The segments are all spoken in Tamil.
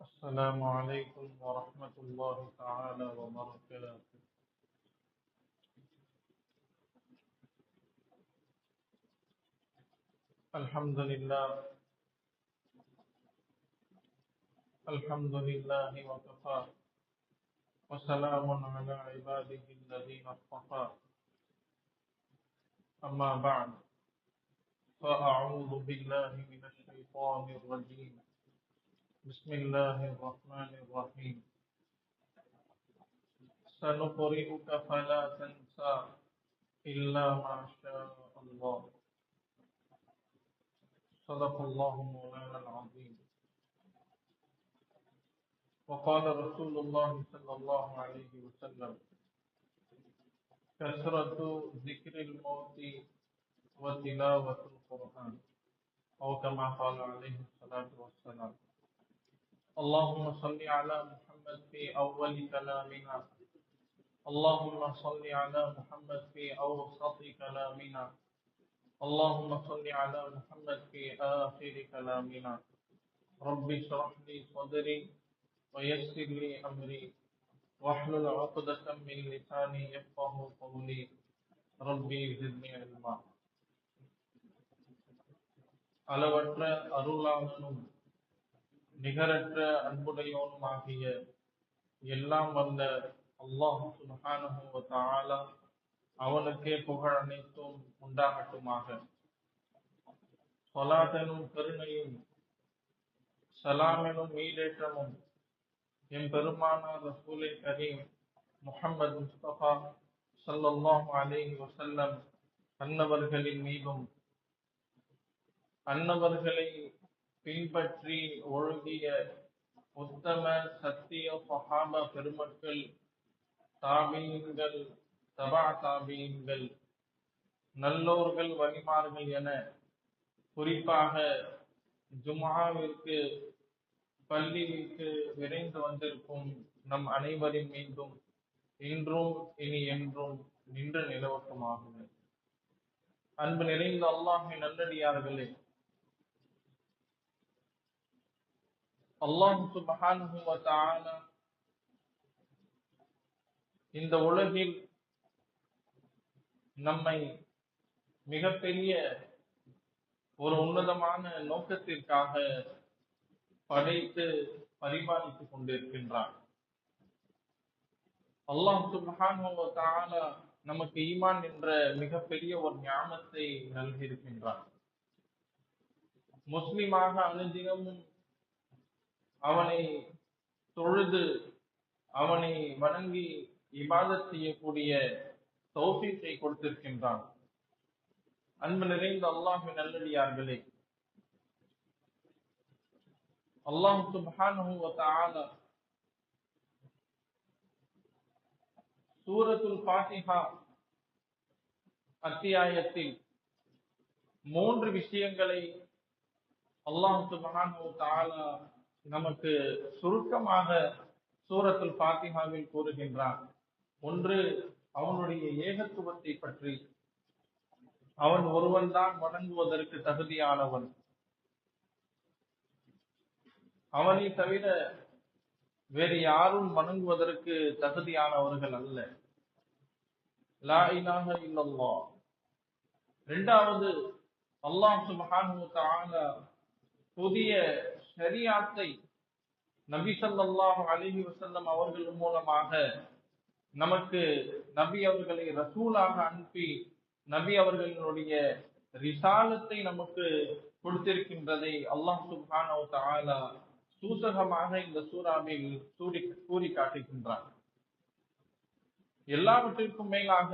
السلام عليكم ورحمة الله تعالى وبركاته. الحمد لله وكفى وسلام على عباده الذين اصطفى. أما بعد، فأعوذ بالله من الشيطان الرجيم. بسم الله الرحمن الرحيم. سنقرئك فلا تنسى إلا ما شاء الله. صدق الله مولانا العظيم. وقال رسول الله صلى الله عليه وسلم: كثرة ذكر الموت وتلاوة القرآن، أو كما قال عليه الصلاة والسلام. اللهم صل على محمد في أول كلامنا، اللهم صل على محمد في أوسط كلامنا، اللهم صل على محمد في آخر كلامنا. رب اشرح لي صدري ويسر لي أمري واحلل عقدة من لساني يفقه قولي. ربي زدني علما. அளவற்ற அருளாளனும் நிகரற்ற அன்புடையோனுமாகிய எல்லாம் வல்ல அல்லாஹ் சுப்ஹானஹு வ தஆலா அவனுக்கே புகழ் அனைத்தும் உண்டாகட்டுமாக. ஸலாத்தனும் கருணையும் சலாமெனும் ஈடேற்றமும் எம் பெருமானார் ரசூலே கரீம் முஹம்மது முஸ்தபா ஸல்லல்லாஹு அலைஹி வஸல்லம் அன்னவர்களின் மீதும், அன்னவர்களை பின்பற்றி ஒழுகிய உத்தம சத்திய சஹாபா பெருமக்கள், தாபீன்கள், தபா தாபீன்கள், நல்லோர்கள், வலிமார்கள் என குறிப்பாக ஜும்ஆவிற்கு பள்ளிக்கு விரைந்து வந்திருக்கும் நம் அனைவரின் மீதும் இன்றும் இனி என்றும் நின்று நிலவட்டுமாகும். அன்பு நிறைந்த அல்லாஹ்வின் நல்லடியார்களே, அல்லாஹ் சுப்ஹானஹு வ தஆலா இந்த உலகில் நம்மை மிகப்பெரிய ஒரு உன்னதமான நோக்கத்திற்காக படைத்து பரிபாலித்துக் கொண்டிருக்கின்றான். அல்லாஹ் சுப்ஹானஹு வ தஆலா நமக்கு ஈமான் என்ற மிகப்பெரிய ஒரு ஞானத்தை நல்கியிருக்கின்றான். முஸ்லிமாக அனுதினமும் அவனை தொழுது அவனை வணங்கி இபாதத் செய்யக்கூடிய தௌஃபீக்கை கொடுத்திருக்கின்றான். அன்பு நிறைந்த அல்லாஹ்வின் நல்லடியார்களே, அல்லாஹ் சுப்ஹானஹு வ தஆலா சூரத்துல் ஃபாத்திஹா அத்தியாயத்தில் 3 விஷயங்களை அல்லாஹ் சுப்ஹானஹு வ தஆலா நமக்கு சுருக்கமாக சூரத்துல் ஃபாத்திஹாவில் கூறுகின்றான். ஒன்று, அவனுடைய ஏகத்துவத்தை பற்றி. அவன் ஒருவன் தான் வணங்குவதற்கு தகுதியானவன், அவனை தவிர வேறு யாரும் வணங்குவதற்கு தகுதியானவர்கள் அல்ல. லா இலாஹ இல்லல்லாஹ். இரண்டாவது, அல்லாஹ் சுப்ஹானஹு வ தஆலா புதிய ஷரீஅத்தை நபி ஸல்லல்லாஹு அலைஹி வஸல்லம் அவர்கள் மூலமாக நமக்கு நபி அவர்களை ரசூலாக அனுப்பி நபி அவர்களுடைய ரிசாலத்தை நமக்கு கொடுத்திருக்கின்றதை அல்லாஹ் சுப்ஹானஹு வ தஆலா சூசகமாக இந்த சூராவில் கூறி காட்டுகின்றான். எல்லாவற்றிற்கும் மேலாக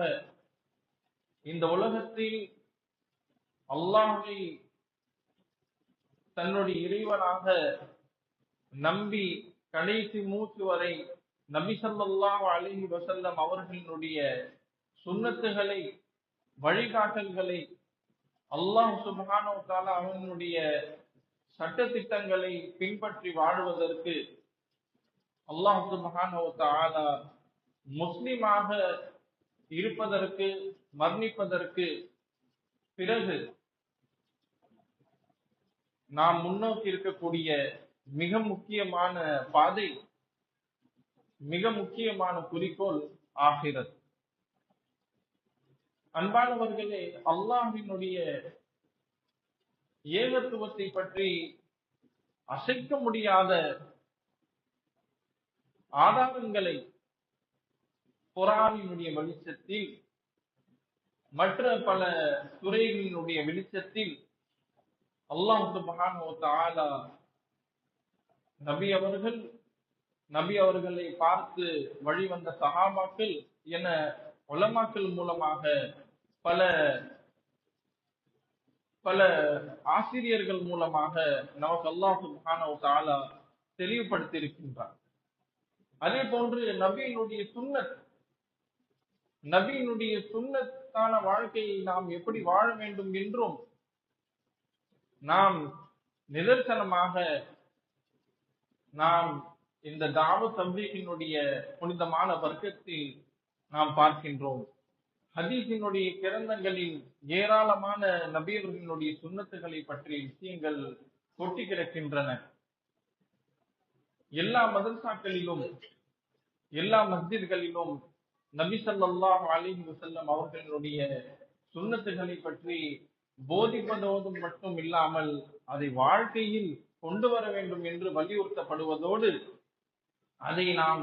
இந்த உலகத்தில் அல்லாஹ்வை தன்னுடைய இறைவனாக நம்பி கடைசி மூச்சு வரை நபி ஸல்லல்லாஹு அலைஹி வஸல்லம் அவர்களுடைய சுன்னத்துகளை, வழிகாட்டல்களை, அல்லாஹ் சுப்ஹானஹு வ தஆலா அவனுடைய சட்ட திட்டங்களை பின்பற்றி வாழ்வதற்கு அல்லாஹ் சுப்ஹானஹு வ தஆலா முஸ்லிமாக இருப்பதற்கு, மரணிப்பதற்கு பிறகு நாம் முன்னோக்கி இருக்கக்கூடிய மிக முக்கியமான பாதை, மிக முக்கியமான குறிக்கோள் ஆகிரத். அன்பானவர்களே, அல்லாஹ்வினுடைய ஏகத்துவத்தை பற்றி அசைக்க முடியாத ஆதாரங்களை குர்ஆனினுடைய வெளிச்சத்தில், மற்ற பல துறைகளினுடைய வெளிச்சத்தில் அல்லாஹ் சுப்ஹானஹு வ தஆலா நபி அவர்களை பார்த்து வழிவந்த சஹாபாக்கள் என உலமாக்கள் மூலமாக பல பல ஆசிரியர்கள் மூலமாக நமக்கு அல்லாஹ் சுப்ஹானஹு வ தஆலா தெளிவுபடுத்தி இருக்கின்றார். அதே போன்று நபியினுடைய சுன்னத்தான வாழ்க்கையை நாம் எப்படி வாழ வேண்டும் என்றும் நாம் நிதர்சனமாக நாம் இந்த தாவத் தப்லீகினுடைய புனிதமான வர்க்கத்தில் நாம் பார்க்கின்றோம். ஹதீஸினுடைய கிரந்தங்களில் ஏராளமான நபியவர்களினுடைய சுன்னத்துகளை பற்றிய விஷயங்கள் கொட்டி கிடக்கின்றன. எல்லா மதரசாக்களிலும், எல்லா மஸ்ஜித்களிலும் நபி ஸல்லல்லாஹு அலைஹி வஸல்லம் அவர்களுடைய சுன்னத்துகளை பற்றி போதிப்பதோடு மட்டும் இல்லாமல் அதை வாழ்க்கையில் கொண்டு வர வேண்டும் என்று வலியுறுத்தப்படுவதோடு அதை நாம்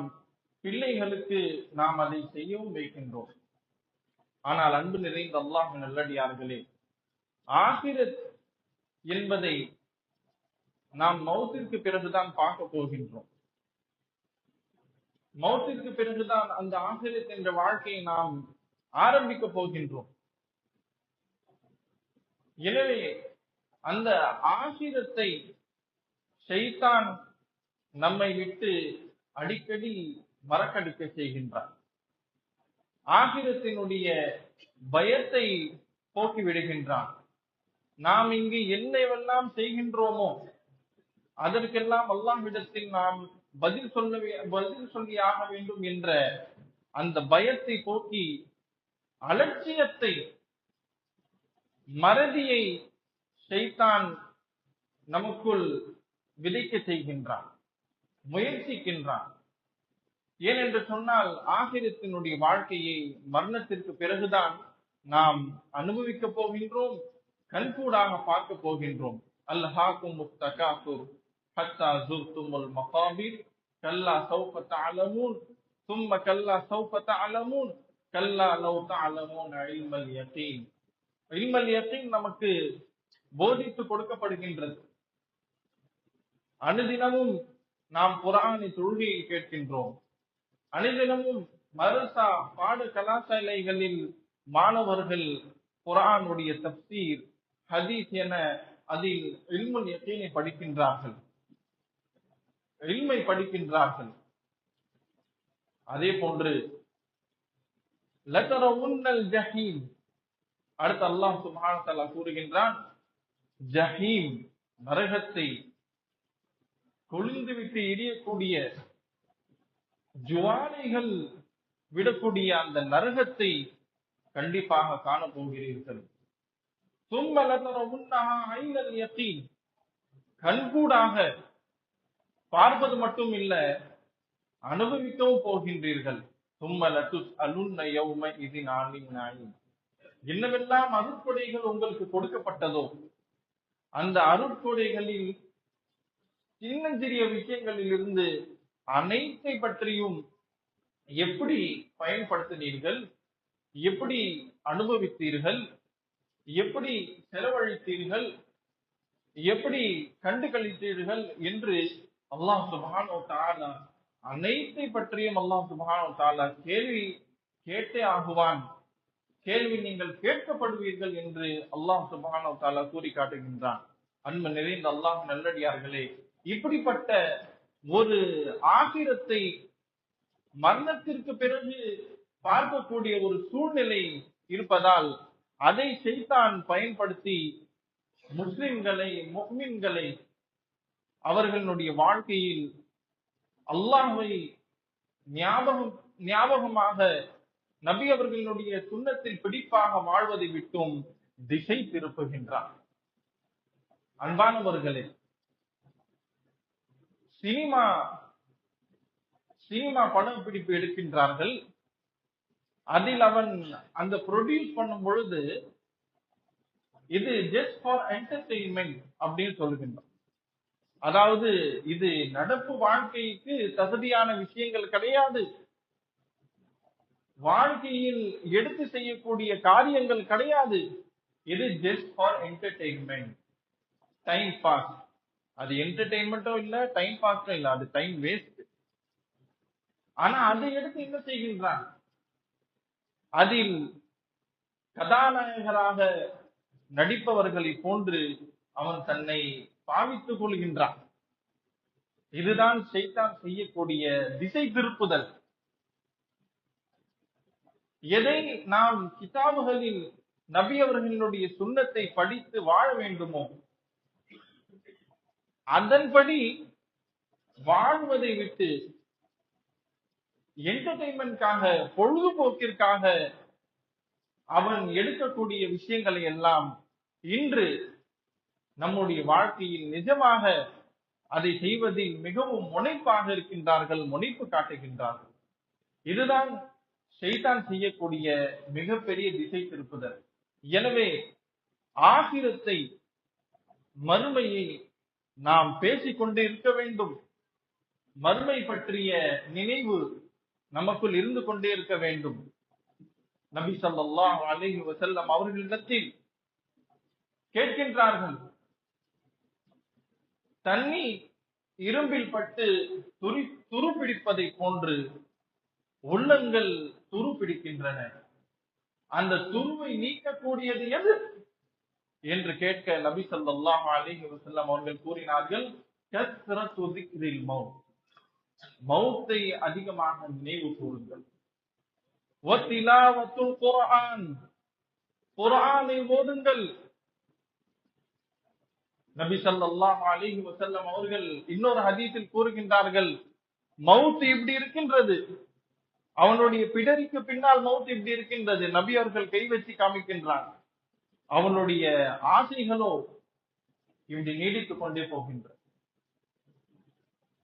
பிள்ளைகளுக்கு நாம் அதை செய்யவும் வைக்கின்றோம். ஆனால் அன்பு நிறைந்த அல்லாஹ்வின் நல்லடியார்களே, ஆகிரத் என்பதை நாம் மௌத்திற்கு பிறகுதான் பார்க்க போகின்றோம். மௌத்திற்கு பிறகுதான் அந்த ஆகிரத் என்ற வாழ்க்கையை நாம் ஆரம்பிக்க போகின்றோம். எனவே அந்த ஆகிரத்தை ஷைத்தான் நம்மை விட்டு அடிக்கடி மறக்கடிக்க செய்கின்றார். ஆகிரத்தினுடைய பயத்தை போக்கி விடுகின்றான். நாம் இங்கு என்னவெல்லாம் செய்கின்றோமோ அதற்கெல்லாம் அல்லாஹ்விடத்தில் நாம் பதில் சொல்லியாக வேண்டும் என்ற அந்த பயத்தை போக்கி அலட்சியத்தை, மறதியை ஷைத்தான் நமக்குள் விதைக்க செய்கின்றான், முயற்சிக்கின்றான். ஏனென்று சொன்னால் ஆகிரத்தினுடைய வாழ்க்கையை மரணத்திற்கு பிறகுதான் நாம் அனுபவிக்க போகின்றோம், கண்கூடாக பார்க்க போகின்றோம். அல்ஹாக்கும் முத்தகாசுர் ஹத்தா ஜுர்துமுல் மகாபிர் கல்லா சௌஃப தஅலமூன் ثم கல்லா சௌஃப தஅலமூன் கல்லா லவ் தஅலமூன் இல்மல் யகீன். இல்மல் யகீன் நமக்கு போதித்து கொடுக்கப்படுகின்றது. அனுதினமும் நாம் குர்ஆனை தொழுகையில் கேட்கின்றோம். அனுதினமும் மதரசா பாட கலாசாலைகளில் மாணவர்கள் குர்ஆனுடைய தப்சீர், ஹதீஸ் என அதில் இல்முல் யகீனை படிக்கின்றார்கள், இல்மை படிக்கின்றார்கள். அதே போன்று லதரவுன்னல் ஜஹீம், அடுத்து அல்லாஹ் சுப்ஹானஹு வ தஆலா கூறுகின்றான், ஜஹீம் நரகத்தை, கொழுந்துவிட்டு எரியக்கூடிய ஜுவாலைகள் விடக்கூடிய அந்த நரகத்தை கண்டிப்பாக காண போகிறீர்கள். ثم لترونها عين اليقين, கண்கூடாக பார்ப்பது மட்டும் இல்ல, அனுபவிக்கவும் போகின்றீர்கள். ثم لتسألن يومئذ عن النعيم, என்னவெல்லாம் அருட்கொடைகள் உங்களுக்கு கொடுக்கப்பட்டதோ அந்த அருட்கொடைகளில் சின்னஞ்சிறிய விஷயங்களில் இருந்து அனைத்தை பற்றியும் எப்படி பயன்படுத்தினீர்கள், எப்படி அனுபவித்தீர்கள், எப்படி செலவழித்தீர்கள், எப்படி கண்டு கழித்தீர்கள் என்று அல்லாஹ் சுப்ஹானஹு வ தஆலா அனைத்தை பற்றியும் அல்லாஹ் சுப்ஹானஹு வ தஆலா கேள்வி கேட்டே ஆகுவான், கேள்வி நீங்கள் கேட்கப்படுவீர்கள் என்று அல்லாஹ் சுப்ஹானஹு வ தஆலா கூறி காட்டுகின்றான். அன்பு நிறைந்த அல்லாஹ் நல்லடியார்களே, இப்படிப்பட்ட ஒரு ஆகிரத்தை மரணத்திற்கு பிறகு பார்க்கக்கூடிய ஒரு சூழ்நிலை இருப்பதால் அதை ஷைத்தான் பயன்படுத்தி முஸ்லிம்களை, முஃமின்களை அவர்களுடைய வாழ்க்கையில் அல்லாஹ்வை ஞாபகமாக நபி அவர்களுடைய சுன்னத்தில் பிடிப்பாக வாழ்வதை விட்டும் திசை திருப்புகின்றார். அன்பானவர்களே, சினிமா சினிமா படம் பிடிப்பு எடுக்கின்றார்கள். அதில் அவன் அந்த ப்ரொடியூஸ் பண்ணும் பொழுது இது ஜஸ்ட் ஃபார் என்டர்டெயின்மெண்ட் அப்படின்னு சொல்லுகின்றான். அதாவது இது நடப்பு வாழ்க்கைக்கு தகுதியான விஷயங்கள் கிடையாது, வாழ்க்கையில் எடுத்து செய்யக்கூடிய காரியங்கள் கிடையாது. இது just for entertainment, time pass. அது என்டர்டெயின்மெண்ட்டும் இல்ல, டைம் பாஸும் இல்ல, அது டைம் வேஸ்ட். ஆனா அதை எடுத்து என்ன செய்கின்றான், அதில் கதாநாயகராக நடிப்பவர்களை போன்று அவன் தன்னை பாவித்துக் கொள்கின்றான். இதுதான் ஷைத்தான் செய்யக்கூடிய திசை திருப்புதல். எதை நாம் கிதாபுகளில் நபி அவர்களுடைய சுன்னத்தை படித்து வாழ வேண்டுமோ அதன்படி வாழ்வதை விட்டு என்டர்டெயின்மெண்ட்காக, பொழுதுபோக்கிற்காக அவன் எடுக்கக்கூடிய விஷயங்களை எல்லாம் இன்று நம்முடைய வாழ்க்கையில் நிஜமாக அதை செய்வதில் மிகவும் முனைப்பாக இருக்கின்றார்கள், முனைப்பு காட்டுகின்றார்கள். இதுதான் ஷைத்தான் செய்யக்கூடிய மிகப்பெரிய திசை திருப்புதல். எனவே ஆகிரத்தை, மறுமையை நாம் பேசிக்கொண்டு இருக்க வேண்டும். மறுமை பற்றிய நினைவு நமக்குள் இருந்து கொண்டே இருக்க வேண்டும். நபி ஸல்லல்லாஹு அலைஹி வஸல்லம் அவர்களிடத்தில் கேட்கின்றார்கள், தண்ணி இரும்பில் பட்டு துரு பிடிப்பதை போன்று உள்ளங்கள் துரு பிடிக்கின்றன, அந்த துருவை நீக்கக்கூடியது எது என்று கேட்க நபி ஸல்லல்லாஹு அலைஹி வஸல்லம் அவர்கள் கூறினார்கள், கஸ்ரத்து ஸிக்ரில் மௌத், மௌத்தை அதிகமாக நினைவு கூறுங்கள். வத்திலாவத்துல் குர்ஆன், குர்ஆனை ஓதுங்கள். நபி ஸல்லல்லாஹு அலைஹி வஸல்லம் அவர்கள் இன்னொரு ஹதீஸில் கூறுகின்றார்கள், மௌத் இப்படி இருக்கின்றது, அவனுடைய பிடரிக்கு பின்னால் மௌத் இப்படி இருக்கின்றது. நபி அவர்கள் கை வச்சு காமிக்கின்றார். அவனுடைய ஆசைகளோ இப்படி நீடித்துக் கொண்டே போகின்றது.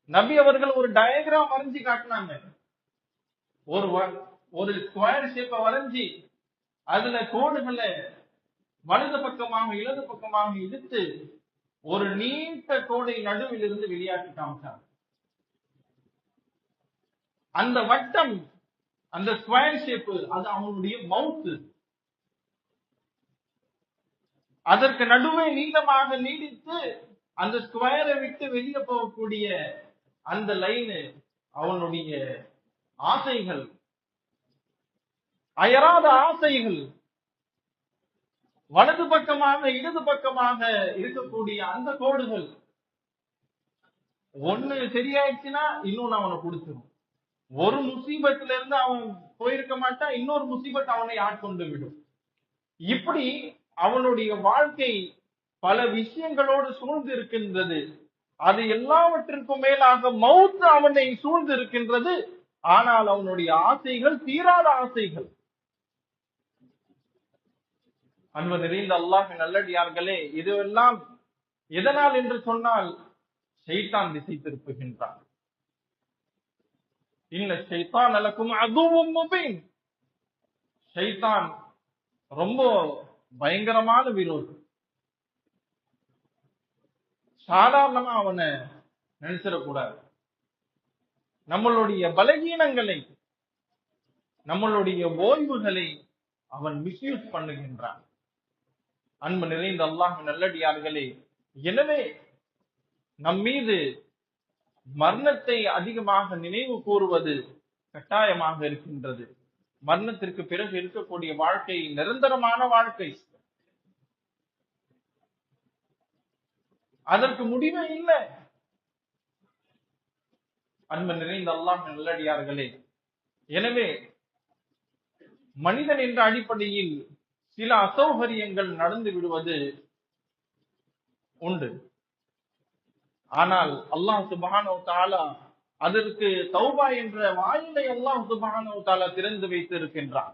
நபி அவர்கள் ஒரு டயக்ராம் வரைஞ்சி காட்டினாங்க. ஒரு ஸ்கொயர் ஷேப்பை வரைஞ்சி அதுல கோடுகளை வலது பக்கமாக இடது பக்கமாக இழுத்து ஒரு நீண்ட கோடை நடுவில் இருந்து வெளியாக்கி காமிச்சாங்க. அந்த வட்டம், அந்த ஸ்கொயர் ஷேப், அது அவனுடைய மவுத். அதற்கு நடுவே நீளமாக நீடித்து அந்த ஸ்கொயரை விட்டு வெளியே போகக்கூடிய அந்த லைன் அவனுடைய ஆசைகள், அயராத ஆசைகள். வலது பக்கமாக இடது பக்கமாக இருக்கக்கூடிய அந்த கோடுகள் ஒண்ணு சரியாயிடுச்சுன்னா இன்னொன்னு அவனை கொடுத்துரும். ஒரு முசீபத்துல இருந்து அவன் போயிருக்க மாட்டான், இன்னொரு முசீபத் அவனை ஆட்கொண்டு விடும். இப்படி அவனுடைய வாழ்க்கை பல விஷயங்களோடு சூழ்ந்து இருக்கின்றது. அது எல்லாவற்றிற்கும் மேலாக மௌத் அவனை சூழ்ந்து இருக்கின்றது. ஆனால் அவனுடைய ஆசைகள் தீராத ஆசைகள். அன்பு நிறைந்த அல்லாஹ்வின் நல்லடியார்களே, இதுவெல்லாம் எதனால் என்று சொன்னால் ஷைத்தான் திசை திருப்புகின்றான். இன்ன ஷைத்தான் லக்கும் அதுவும் முபீன், ஷைத்தான் ரொம்ப பயங்கரமான விரோதி. சாதாரணமா அவனை நினைச்சிடக்கூடாது. நம்மளுடைய பலகீனங்களை, நம்மளுடைய ஓய்வுகளை அவன் மிஸ்யூஸ் பண்ணுகின்றான். அன்பு நிறைந்த அல்லாஹ்வின் நல்லடியார்களே, எனவே நம் மீது மரணத்தை அதிகமாக நினைவு கூறுவது கட்டாயமாக இருக்கின்றது. மரணத்திற்கு பிறகு இருக்கக்கூடிய வாழ்க்கை நிரந்தரமான வாழ்க்கை, அதற்கு முடிவே இல்லை. அன்பு நிறைந்த அல்லாஹ்வின் நல்லடியார்களே, எனவே மனிதன் என்ற அடிப்படையில் சில அசௌகரியங்கள் நடந்து விடுவது உண்டு. ஆனால் அல்லாஹ் சுப்ஹானஹு வ தஆலா அதற்கு தௌபா என்ற வாயிலை அல்லாஹ் சுப்ஹானஹு வ தஆலா திறந்து வைத்து இருக்கின்றான்.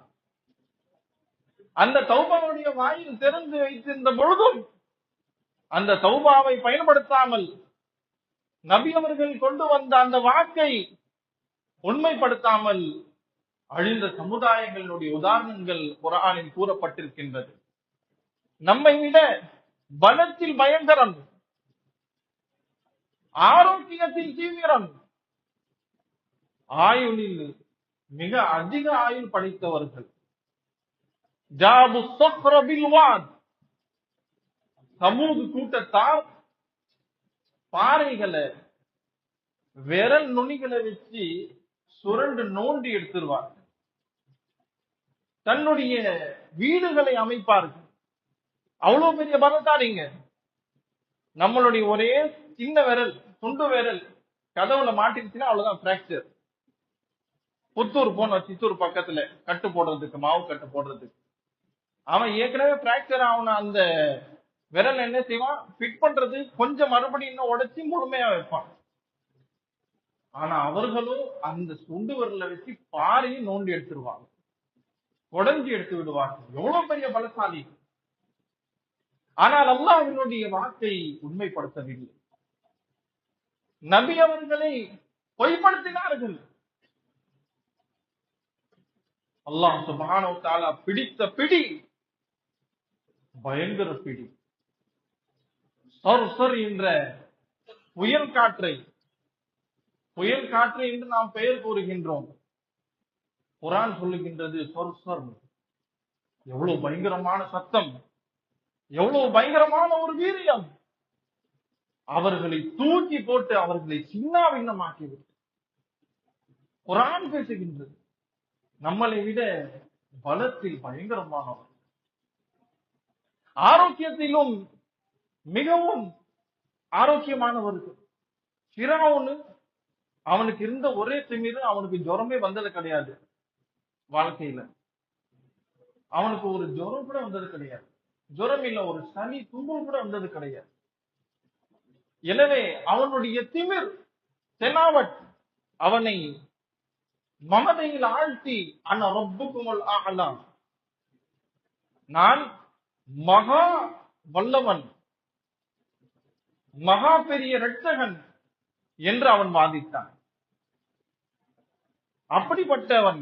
அந்த தௌபாவுடைய வாயில் திறந்து வைத்திருந்த பொழுதும் அந்த தௌபாவை பயன்படுத்தாமல் நபி அவர்கள் கொண்டு வந்த அந்த வாக்கை உண்மைப்படுத்தாமல் அழிந்த சமுதாயங்களுடைய உதாரணங்கள் குர்ஆனில் கூறப்பட்டிருக்கின்றது. நம்மை விட பலத்தில் பயங்கரம், ஆரோக்கியத்தில் தீவிரம், ஆயுளில் மிக அதிக ஆயுள் படைத்தவர்கள். ஜாபு ஸஃப்ர பில் வாத், சமூக கூட்டத்தார் பாறைகளை விரல் நுனிகளை வச்சு சுரண்டு நோண்டி எடுத்துருவார்கள். தன்னுடைய வீடுகளை அமைப்பார்கள். அவ்வளவு பெரிய பலத்தாரிங்க. நம்மளுடைய ஒரே சின்ன விரல், துண்டு விரல் கதவுல மாட்டிருச்சுன்னா அவ்வளவுதான் பிராக்சர். புத்தூர் போன சித்தூர் பக்கத்துல கட்டு போடுறதுக்கு, மாவு கட்டு போடுறதுக்கு, அவன் ஏற்கனவே பிராக்சர் ஆன அந்த விரல் என்ன செய்வான், ஃபிட் பண்றது கொஞ்சம் மறுபடியும் இன்னும் உடைச்சி முழுமையா வைப்பான். ஆனா அவர்களும் அந்த சுண்டு விரலை வச்சு பாறையும் நோண்டி எடுத்துருவாங்க, உடைஞ்சி எடுத்து விடுவார்கள். எவ்வளவு பெரிய பலசாலி! ஆனால் அல்லாஹ்வினுடைய வாக்கை உண்மைப்படுத்தவில்லை. நபி அவர்களை பொய்ப்படுத்தினார்கள். அல்லாஹ் சுப்ஹானஹு வ தஆலா பிடித்த பிடி பயங்கர பிடி. சர் என்ற புயல் காற்றை, புயல் காற்று என்று நாம் பெயர் கூறுகின்றோம். குர்ஆன் சொல்லுகின்றது சொர். எவ்வளவு பயங்கரமான சத்தம், எவ்வளவு பயங்கரமான ஒரு வீரியம்! அவர்களை தூக்கி போட்டு அவர்களை சின்னாபின்னமாக்கிவிட்டு குர்ஆன் பேசுகின்றது. நம்மளை விட பலத்தில் பயங்கரமானவர், ஆரோக்கியத்திலும் மிகவும் ஆரோக்கியமானவர்கள். ஃபிரௌன், அவனுக்கு இருந்த ஒரே திமிரு, அவனுக்கு ஜுரமே வந்தது கிடையாது. வாழ்க்கையில அவனுக்கு ஒரு ஜுரம் கூட வந்தது கிடையாது. ஜுரம் இல்ல, ஒரு சளி தும்பல் கூட வந்தது கிடையாது. எனவே அவனுடைய திமிர், தெனாவட் அவனை மமதையில் ஆழ்த்தி, அன ரப்புக்குமுல் அஅலா, நான் மகா வல்லவன், மகா பெரிய இரட்சகன் என்று அவன் வாதித்தான். அப்படிப்பட்டவன்,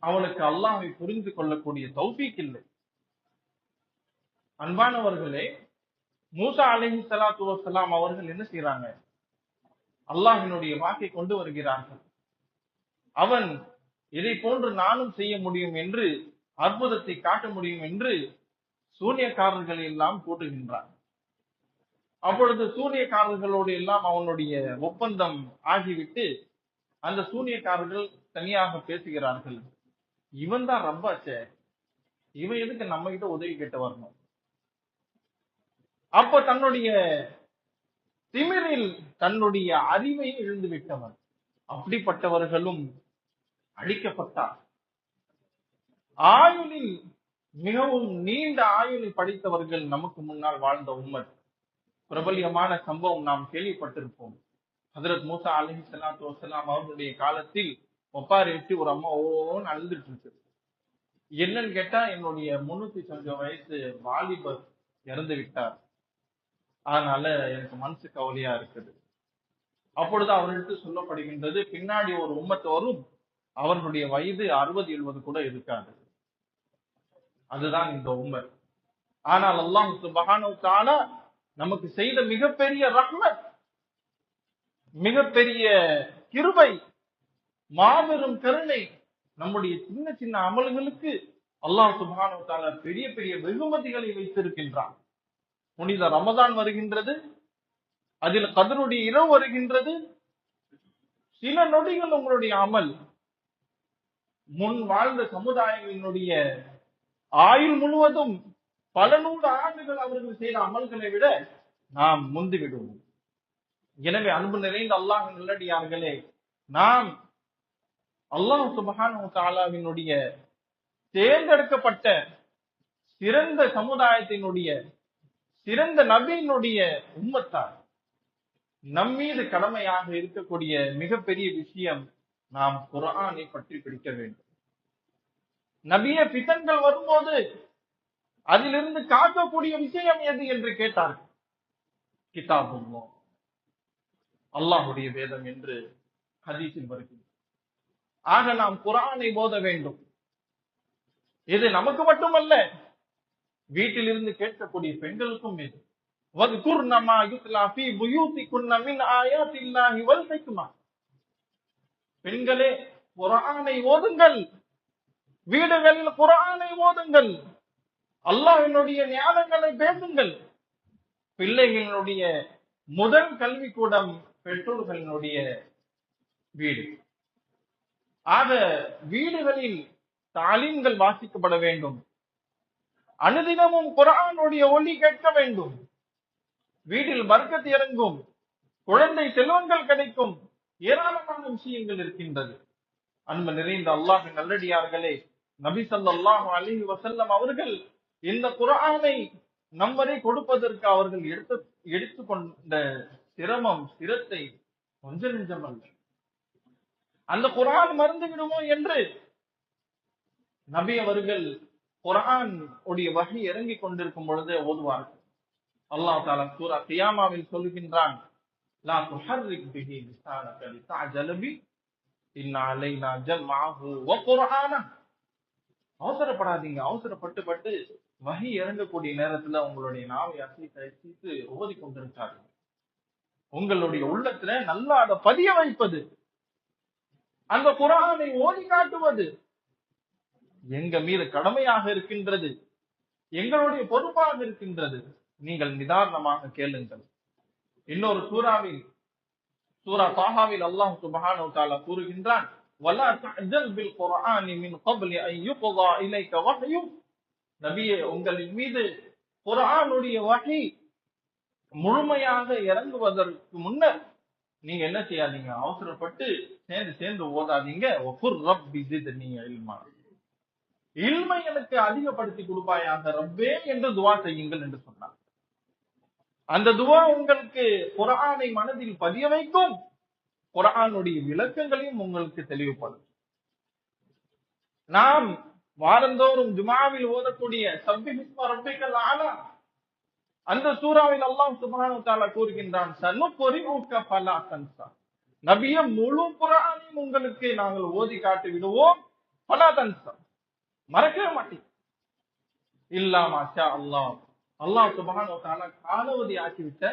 அவனுக்கு அல்லாஹ்வை புரிந்து கொள்ளக்கூடிய தௌஃபீக் இல்லை. அன்பானவர்களே, மூசா அலைஹிஸ்ஸலாத்து வஸ்ஸலாம் அவர்கள் என்ன செய்றாங்க? அல்லாஹ்வினுடைய வாக்கை கொண்டு வருகிறார்கள். அவன் இதை போன்று நானும் செய்ய முடியும் என்று, அற்புதத்தை காட்ட முடியும் என்று சூனியக்காரர்களை எல்லாம் கூட்டுகின்றான். அப்பொழுது சூனியக்காரர்களோடு எல்லாம் அவனுடைய ஒப்பந்தம் ஆகிவிட்டு அந்த சூனியக்காரர்கள் தனியாக பேசுகிறார்கள். இவன் தான் ரப்பாச்சே, இவன் எதுக்கு நம்ம கிட்ட உதவி கேட்டு வரணும்? அப்ப தன்னுடைய திமிரில் தன்னுடைய அறிவை இழந்து விட்டவன். அப்படிப்பட்டவர்களும் அழிக்கப்பட்டார். ஆயுளில் மிகவும் நீண்ட ஆயுளை படித்தவர்கள் நமக்கு முன்னால் வாழ்ந்த உம்மத். பிரபல்யமான சம்பவம் நாம் கேள்விப்பட்டிருப்போம். ஹஜ்ரத் மூசா அலைஹிஸ்ஸலாத்து வஸ்ஸலாம் அவர்களுடைய காலத்தில் ஒப்பாரி வச்சு ஒரு அம்மா ஓன்னு அழுதுட்டு இருக்கு. என்னன்னு கேட்டா, என்னுடைய 300 கொஞ்சம் வயசு வாலிபர் இறந்து விட்டார், அதனால எனக்கு மனசு கவலையா இருக்குது. அப்பொழுது அவர்களுக்கு சொல்லப்படுகின்றது, பின்னாடி ஒரு உம்மத்து வரும், அவர்களுடைய வயது 60-70 கூட இருக்காது. அதுதான் இந்த உம்மத். ஆனால் அல்லாஹ் சுப்ஹானஹு வ தஆலா நமக்கு செய்த மிகப்பெரிய ரஹ்மத், மிகப்பெரிய கிருபை, மாபெரும் கருணை. நம்முடைய சின்ன சின்ன அமல்களுக்கு அல்லாஹ் சுப்ஹானஹு வ தஆலா பெரிய பெரிய வெகுமதிகளை வைத்திருக்கின்றான். புனித ரமதான் வருகின்றது, அதில் கத்ருடைய இரவு வருகின்றது. சில நொடிகள் உங்களுடைய அமல் முன் வாழ்ந்த சமுதாயங்களினுடைய ஆயுள் முழுவதும் பல 100 ஆண்டுகள் அவர்கள் செய்த அமல்களை விட நாம் முந்தி விடுவோம். எனவே அன்பு நிறைந்த அல்லாஹ் நல்லடியார்களே, நாம் அல்லாஹ் சுப்ஹானஹு வ தஆலாவினுடைய தேர்ந்தெடுக்கப்பட்ட சிறந்த சமுதாயத்தினுடைய சிறந்த நபியினுடைய உம்மத்தார். நம்மீது கடமையாக இருக்கக்கூடிய மிகப்பெரிய விஷயம், நாம் குர்ஆனை பற்றி பிடிக்க வேண்டும். நபியே, பிதன்கள் வரும்போது அதிலிருந்து காக்கக்கூடிய விஷயம் எது என்று கேட்டார்கள். கிதாபுல்லாஹ், அல்லாஹ்வுடைய வேதம் என்று ஹதீஸில் வருகிறது. ஆக நாம் குர்ஆனை ஓத வேண்டும். இது நமக்கு மட்டுமல்ல, வீட்டில் இருந்து கேட்கக்கூடிய பெண்களுக்கும் இது. வத்குர்ன மா யுத்லா ஃபீ புயூதிகுன்ன மின் ஆயாத்தில்லாஹி வல் ஹிக்மா. பெண்களே, குர்ஆனை ஓதுங்கள், வீடுகளில் குர்ஆனை ஓதுங்கள், அல்லாஹ்வினுடைய ஞானங்களை பேசுங்கள். பிள்ளைகளினுடைய முதல் கல்விக்கூடம் பெற்றோர்களினுடைய வீடு. ஆக வீடுகளில் தாலீம்கள் வாசிக்கப்பட வேண்டும். அனுதினமும் குர்ஆனுடைய ஒலி கேட்க வேண்டும். வீட்டில் பர்க்கத் இறங்கும், குழந்தை செல்வங்கள் கிடைக்கும், ஏராளமான விஷயங்கள் இருக்கின்றது. அன்பு நிறைந்த அல்லாஹ்வின் நல்லடியார்களே, நபி ஸல்லல்லாஹு அலைஹி வஸல்லம் அவர்கள் இந்த குர்ஆனை நம்மவரை கொடுப்பதற்கு அவர்கள் எடுத்துக்கொண்ட சிரமம், சிரத்தை கொஞ்ச நெஞ்சமல்ல. அந்த குர்ஆன் மறந்து விடுமோ என்று நபி அவர்கள் குர்ஆன் உடைய வஹி இறங்கிக் கொண்டிருக்கும் பொழுது ஓதுவார்கள். அல்லாஹ் தஆலா சூரா கியாமாவில் சொல்கின்றான், லா துஹர்ரிக் பிஹி லிசானக லிதஅஜல பி இன்னா அலைனா ஜம்அஹு வ குர்ஆனஹு. அவசரப்படாதீங்க, அவசரப்பட்டு வஹி இறங்கக்கூடிய நேரத்துல உங்களுடைய நாவை அசைத்து ஓதி கொண்டிருக்காரு. உங்களுடைய உள்ளத்துல நல்லா அதை பதிய வைப்பது, அந்த குர்ஆனை ஓதி காட்டுவது எங்க மீது கடமையாக இருக்கின்றது, எங்களுடைய பொறுப்பாக இருக்கின்றது. நீங்கள் நிதானமாக கேளுங்கள். இன்னொரு சூராவில், சூரா தாஹாவில் அல்லாஹ் சுப்ஹானஹு வ தஆலா கூறுகின்றான், வலா தஅஜல் பில் குர்ஆனி மின் கப்லி அன் யுக்தா இலைக வஹ்யு. நபியே, உங்களின் மீது குர்ஆனுடைய வஹி முழுமையாக இறங்குவதற்கு முன்னர் நீங்க என்ன செய்யாதீங்க, அவசரப்பட்டு சேர்ந்து ஓதாதீங்க. வஃகுர் ரப்பி ஜித்னி இல்மா, இல்மை எனக்கு அதிகப்படுத்தி கொடுப்பாயாக ரப்பே என்று துஆ செய்யுங்கள் என்று சொன்னார். அந்த துஆ உங்களுக்கு குர்ஆனை மனதில் பதிய வைக்கும், குர்ஆனுடைய விளக்கங்களையும் உங்களுக்கு தெளிவுபடும். நாம் வாரந்தோறும் ஜுமாவில் ஓதக்கூடிய சப்பிஹிஸ்ம ரப்பிக்கல் ஆலா, அந்த சூராவில் அல்லாஹ் சுப்ஹானஹு வ தஆலா கூறுகின்றான், சனுக்ரிஉக ஃபலா தன்ஸா. நபியே, முழு குர்ஆனையும் உங்களுக்கு நாங்கள் ஓதி காட்டி விடுவோம், ஃபலா தன்ஸா, மறக்கவே மாட்டீங்க. இல்லா மாஷா அல்லாஹ், அல்லாஹ் சுப்ஹானஹு வ தஆலா காலாவதி ஆக்கிவிட்ட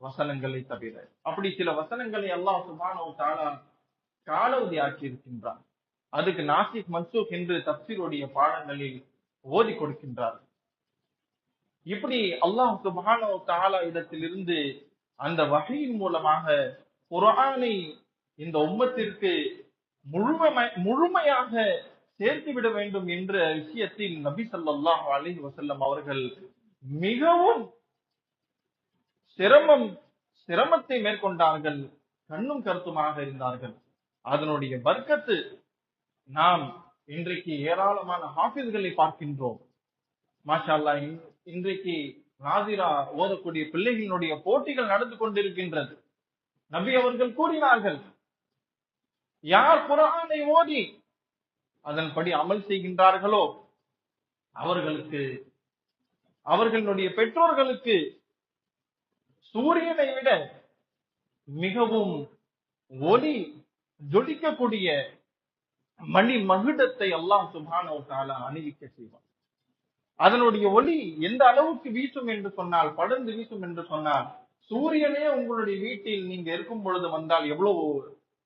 வசனங்களை தவிர. அப்படி சில வசனங்களை அல்லாஹ் சுப்ஹானஹு வ தஆலா காலாவதி ஆக்கி இருக்கின்றான். அதுக்கு நாசிக் மன்சூக் என்று தஃப்சீருடைய பாடங்களில் ஓதி கொடுக்கின்றார். இப்படி அல்லாஹ் சுப்ஹானஹு வ தஆலா இடத்திலிருந்து அந்த வஹீயின் மூலமாக குர்ஆனை இந்த உம்மத்திற்கு முழுமையாக சேர்த்துவிட வேண்டும் என்ற விஷயத்தில் நபி ஸல்லல்லாஹு அலைஹி வஸல்லம் அவர்கள் மிகவும் சிரமத்தை மேற்கொண்டார்கள், கண்ணும் கருத்துமாக இருந்தார்கள். அதனுடைய பர்க்கத்து நாம் இன்றைக்கு ஏராளமான ஹாஃபிஸ்களை பார்க்கின்றோம். மாஷா அல்லாஹ், இன்றைக்கு நாசிரா ஓதக்கூடிய பிள்ளைகளுடைய போட்டிகள் நடந்து கொண்டிருக்கின்றது. நபி அவர்கள் கூறினார்கள், யார் குர்ஆனை ஓதி அதன்படி அமல் செய்கின்றார்களோ அவர்களுக்கு, அவர்களுடைய பெற்றோர்களுக்கு சூரியனை விட மிகவும் ஒளி ஜொலிக்கக்கூடிய மணி மகுடத்தை அல்லாஹ் சுப்ஹானஹு வ தஆலா அணிவிக்க செய்வார். அதனுடைய ஒளி எந்த அளவுக்கு வீசும் என்று சொன்னால், படர்ந்து வீசும் என்று சொன்னால், சூரியனே உங்களுடைய வீட்டில் நீங்க இருக்கும் பொழுது வந்தால் எவ்வளவு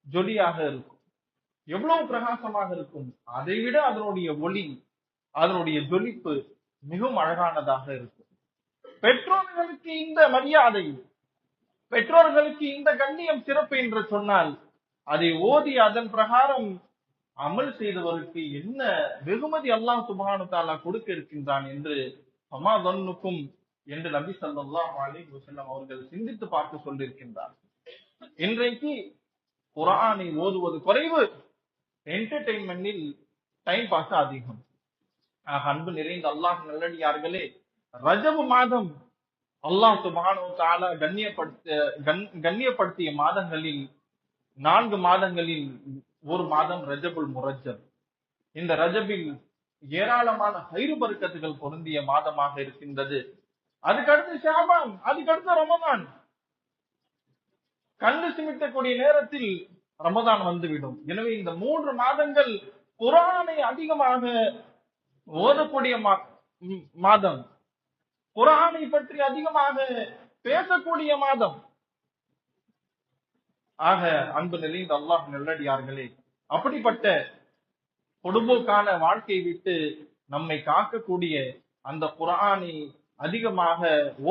ஜொலியாக இருக்கும், எவ்வளவு பிரகாசமாக இருக்கும். அதைவிட அதனுடைய ஒளி, அதனுடைய ஜொலிப்பு மிகவும் அழகானதாக இருக்கும். பெற்றோர்களுக்கு இந்த மரியாதை, பெற்றோர்களுக்கு இந்த கண்ணியம், சிறப்பு என்று சொன்னால், அதை ஓதி அதன் பிரகாரம் அமல் செய்தவருக்கு என்ன வெகுமதி அல்லாஹ் சுப்ஹானஹு வ தஆலா கொடுக்க இருக்கின்றான் என்று ஃபமா ظنكم என்று நபி ஸல்லல்லாஹு அலைஹி வஸல்லம் அவர்கள் சிந்தித்து பார்த்து சொல்லியிருக்கின்றார். இன்றைக்கு குர்ஆனை ஓதுவது குறைவு, என்டர்டெயின்மெண்டில் டைம் பாஸ் அதிகம். அன்பு நிறைந்த அல்லாஹ் நல்லடியார்களே, ரஜப் மாதம் அல்லாஹ் சுப்ஹானஹு வ தஆலா கண்ணியப்படுத்திய மாதங்களில் 4 மாதங்களில் ஒரு மாதம் ரஜபுல் முரஜப். இந்த ரஜபில் ஏராளமான ஹைர் பர்க்கத்துகள் பொருந்திய மாதமாக இருக்கின்றது. அதுக்கடுத்து ஷாபான், அதுக்கடுத்து ரமதான். கண்ணு சிமிட்டக்கூடிய நேரத்தில் ரமதான் வந்துவிடும். எனவே இந்த 3 மாதங்கள் குர்ஆனை அதிகமாக ஓதக்கூடிய மாதம், குர்ஆனை பற்றி அதிகமாக பேசக்கூடிய மாதம். ஆக அன்பு நிறைந்த அல்லாஹ் நல்லடியார்களே, அப்படிப்பட்ட பொடுபோக்கான வாழ்க்கை விட்டு நம்மை காக்கக்கூடிய அந்த குர்ஆனை அதிகமாக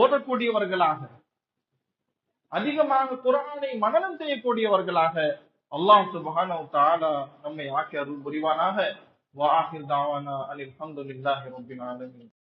ஓதக்கூடியவர்களாக, அதிகமாக குர்ஆனை மனனம் செய்யக்கூடியவர்களாக அல்லாஹ் சுப்ஹானஹு வ தஆலா நம்மை ஆக்கி அருள் புரிவானாக. வ ஆகிர் தஅவானா அனில் ஹம்துலில்லாஹி ரப்பில் ஆலமீன்.